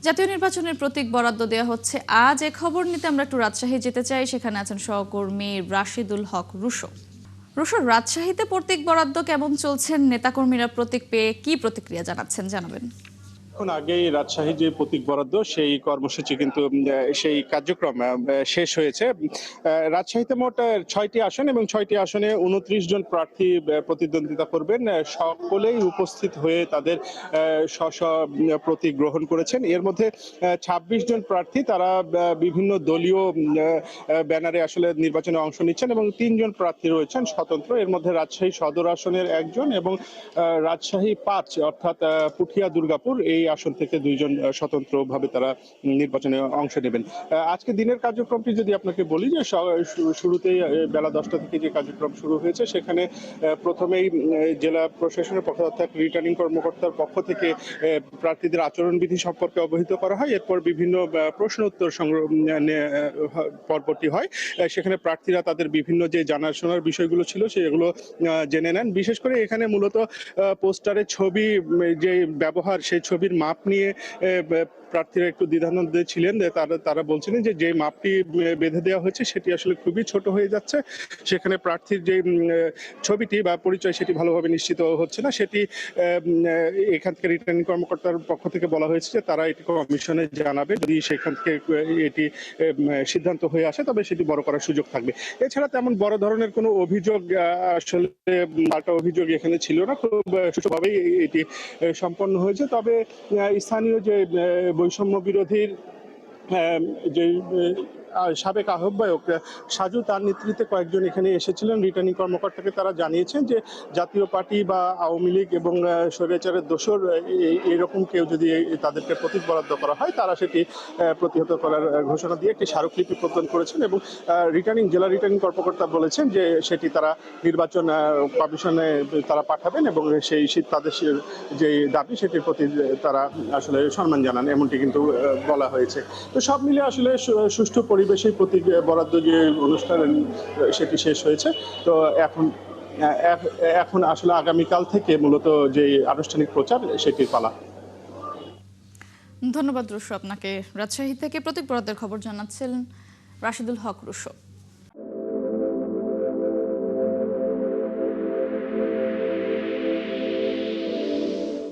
জাতীয় নির্বাচনের প্রতীক বরাদ্দ দেওয়া হচ্ছে আজ। এ খবর নিতে আমরা একটু রাজশাহী যেতে চাই। সেখানে আছেন সহকর্মী রাশিদুল হক রুশো। রুশো, রাজশাহীতে প্রতীক বরাদ্দ কেমন চলছেন? নেতাকর্মীরা প্রতীক পেয়ে কি প্রতিক্রিয়া জানাচ্ছেন, জানাবেন। এখন আগেই রাজশাহী যে প্রতীক বরাদ্দ সেই কর্মসূচি কিন্তু সেই কার্যক্রম শেষ হয়েছে। রাজশাহীতে মোট ৬টি আসন এবং ৬টি আসনে ২৯ জন প্রার্থী প্রতিদ্বন্দ্বিতা করবেন। সকলেই উপস্থিত হয়ে তাদের স্ব স্ব প্রতীক গ্রহণ করেছেন। এর মধ্যে ২৬ জন প্রার্থী তারা বিভিন্ন দলীয় ব্যানারে আসলে নির্বাচনে অংশ নিচ্ছেন এবং ৩ জন প্রার্থী রয়েছেন স্বতন্ত্র। এর মধ্যে রাজশাহী সদর আসনের একজন এবং রাজশাহী ৫ অর্থাৎ পুঠিয়া দুর্গাপুর এই আসন থেকে ২ জন স্বতন্ত্রভাবে তারা নির্বাচনে অংশ নেবেন। আজকে দিনের কার্যক্রমটি যদি আপনাকে বলি, যে শুরুতেই বেলা ১০টা থেকে যে কার্যক্রম শুরু হয়েছে সেখানে প্রথমেই জেলা প্রশাসনের পক্ষ অর্থাৎ রিটার্নিং কর্মকর্তার পক্ষ থেকে প্রার্থীদের আচরণবিধি সম্পর্কে অবহিত করা হয়। এরপর বিভিন্ন প্রশ্ন উত্তর পর্বটি হয়। সেখানে প্রার্থীরা তাদের বিভিন্ন যে জানাশোনার বিষয়গুলো ছিল সেগুলো জেনে নেন। বিশেষ করে এখানে মূলত পোস্টারের ছবি যে ব্যবহার, সেই ছবির মাপ নিয়ে প্রার্থীরা একটু দ্বিধাদ্বন্দ্বে ছিলেন। তারা বলছিলেন যে মাপটি বেঁধে দেওয়া হয়েছে সেটি আসলে খুবই ছোট হয়ে যাচ্ছে। সেখানে প্রার্থীর যে ছবিটি বা পরিচয় সেটি ভালোভাবে নিশ্চিত হচ্ছে না। সেটি এখান থেকে রিটার্নিং কর্মকর্তার পক্ষ থেকে বলা হয়েছে যে তারা এটি কমিশনে জানাবে। যদি সেখান থেকে এটি সিদ্ধান্ত হয়ে আসে তবে সেটি বড় করার সুযোগ থাকবে। এছাড়া তেমন বড় ধরনের কোনো অভিযোগ আসলে পাল্টা অভিযোগ এখানে ছিল না। খুব সুষ্ঠুভাবেই এটি সম্পন্ন হয়েছে। তবে স্থানীয় যে বৈষম্য বিরোধীর যে সাবেক আহ্বায়ক সাজু, তার নেতৃত্বে কয়েকজন এখানে এসেছিলেন। রিটার্নিং কর্মকর্তাকে তারা জানিয়েছেন যে জাতীয় পার্টি বা আওয়ামী লীগ এবং স্বৈরাচারের দোসর এরকম কেউ যদি তাদেরকে প্রতীক বরাদ্দ করা হয় তারা সেটি প্রতিহত করার ঘোষণা দিয়ে একটি স্মারকলিপি প্রদান করেছেন এবং জেলা রিটার্নিং কর্মকর্তা বলেছেন যে সেটি তারা নির্বাচন কমিশনে তারা পাঠাবেন এবং সেই তাদের যে দাবি সেটির প্রতি তারা আসলে সম্মান জানান, এমনটি কিন্তু বলা হয়েছে। তো সব মিলে আসলে সুষ্ঠু পরিবেশে প্রতীক বরাদ্দ যে অনুষ্ঠান সেটি শেষ হয়েছে। তো এখন আসলে আগামীকাল থেকে মূলত যে আনুষ্ঠানিক প্রচার সেটির পালা। ধন্যবাদ রুশো আপনাকে। রাজশাহী থেকে প্রতীক বরাদ্দের খবর জানাচ্ছিলেন রাশিদুল হক রুশো।